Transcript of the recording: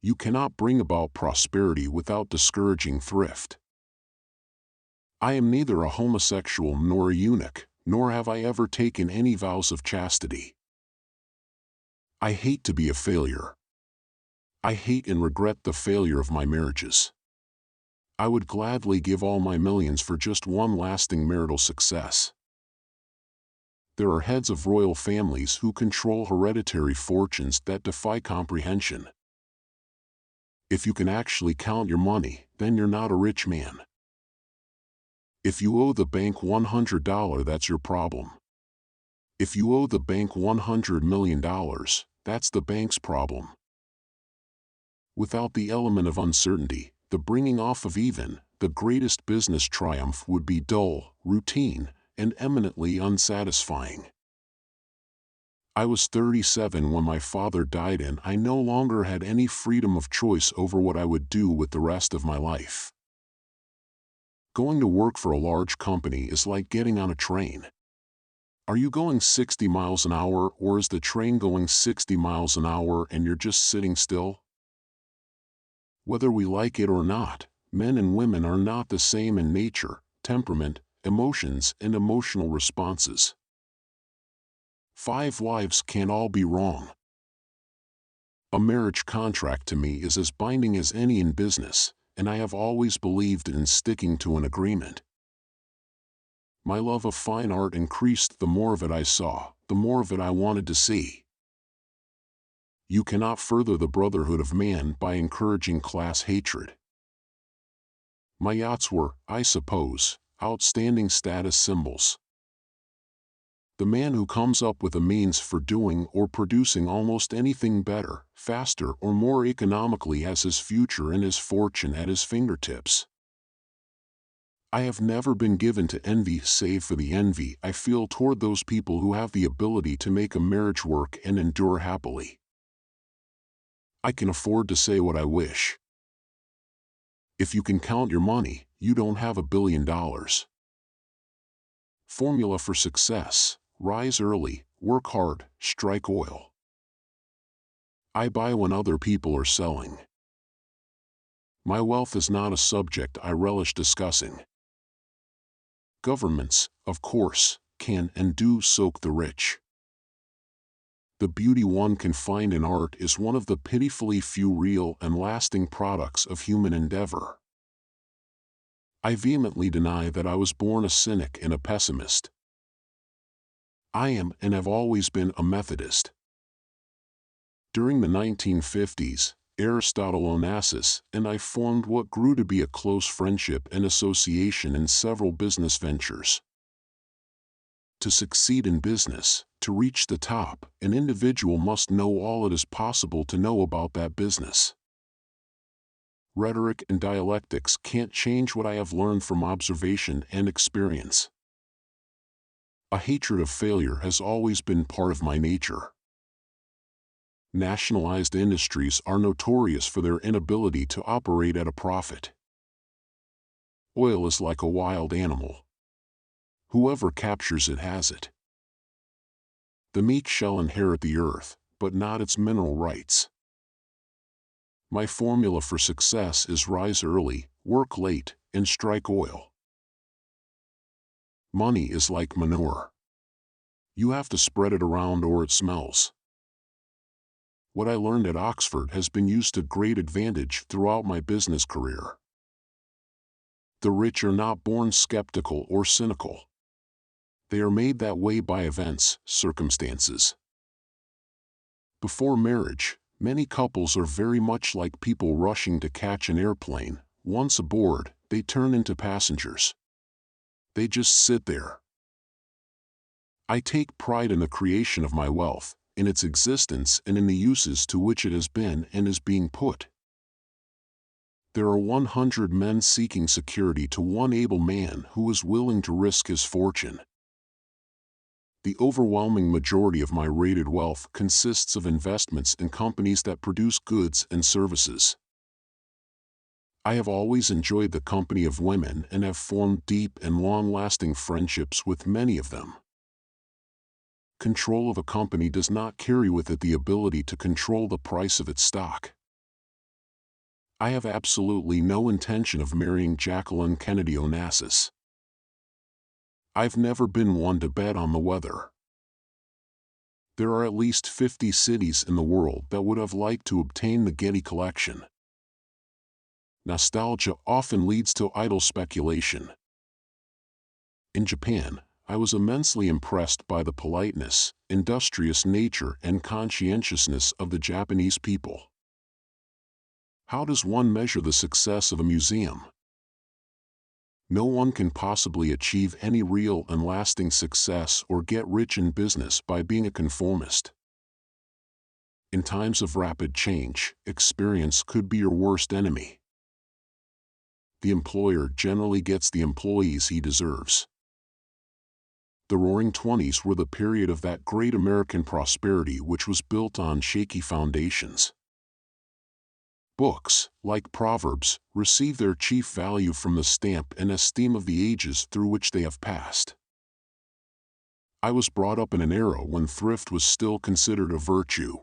You cannot bring about prosperity without discouraging thrift. I am neither a homosexual nor a eunuch, nor have I ever taken any vows of chastity. I hate to be a failure. I hate and regret the failure of my marriages. I would gladly give all my millions for just one lasting marital success. There are heads of royal families who control hereditary fortunes that defy comprehension. If you can actually count your money, then you're not a rich man. If you owe the bank $100, that's your problem. If you owe the bank $100 million, that's the bank's problem. Without the element of uncertainty, the bringing off of even, the greatest business triumph would be dull, routine, and eminently unsatisfying. I was 37 when my father died, and I no longer had any freedom of choice over what I would do with the rest of my life. Going to work for a large company is like getting on a train. Are you going 60 miles an hour, or is the train going 60 miles an hour and you're just sitting still? Whether we like it or not, men and women are not the same in nature, temperament, emotions, and emotional responses. 5 wives can't all be wrong. A marriage contract to me is as binding as any in business, and I have always believed in sticking to an agreement. My love of fine art increased the more of it I saw, the more of it I wanted to see. You cannot further the brotherhood of man by encouraging class hatred. My yachts were, I suppose, outstanding status symbols. The man who comes up with a means for doing or producing almost anything better, faster, or more economically has his future and his fortune at his fingertips. I have never been given to envy save for the envy I feel toward those people who have the ability to make a marriage work and endure happily. I can afford to say what I wish. If you can count your money, you don't have $1 billion. Formula for success: rise early, work hard, strike oil. I buy when other people are selling. My wealth is not a subject I relish discussing. Governments, of course, can and do soak the rich. The beauty one can find in art is one of the pitifully few real and lasting products of human endeavor. I vehemently deny that I was born a cynic and a pessimist. I am and have always been a Methodist. During the 1950s, Aristotle Onassis and I formed what grew to be a close friendship and association in several business ventures. To succeed in business, to reach the top, an individual must know all it is possible to know about that business. Rhetoric and dialectics can't change what I have learned from observation and experience. A hatred of failure has always been part of my nature. Nationalized industries are notorious for their inability to operate at a profit. Oil is like a wild animal. Whoever captures it has it. The meek shall inherit the earth, but not its mineral rights. My formula for success is rise early, work late, and strike oil. Money is like manure. You have to spread it around or it smells. What I learned at Oxford has been used to great advantage throughout my business career. The rich are not born skeptical or cynical. They are made that way by events, circumstances. Before marriage, many couples are very much like people rushing to catch an airplane. Once aboard, they turn into passengers. They just sit there. I take pride in the creation of my wealth, in its existence, and in the uses to which it has been and is being put. There are 100 men seeking security to one able man who is willing to risk his fortune. The overwhelming majority of my rated wealth consists of investments in companies that produce goods and services. I have always enjoyed the company of women and have formed deep and long-lasting friendships with many of them. Control of a company does not carry with it the ability to control the price of its stock. I have absolutely no intention of marrying Jacqueline Kennedy Onassis. I've never been one to bet on the weather. There are at least 50 cities in the world that would have liked to obtain the Getty collection. Nostalgia often leads to idle speculation. In Japan, I was immensely impressed by the politeness, industrious nature, and conscientiousness of the Japanese people. How does one measure the success of a museum? No one can possibly achieve any real and lasting success or get rich in business by being a conformist. In times of rapid change, experience could be your worst enemy. The employer generally gets the employees he deserves. The Roaring Twenties were the period of that great American prosperity which was built on shaky foundations. Books, like Proverbs, receive their chief value from the stamp and esteem of the ages through which they have passed. I was brought up in an era when thrift was still considered a virtue.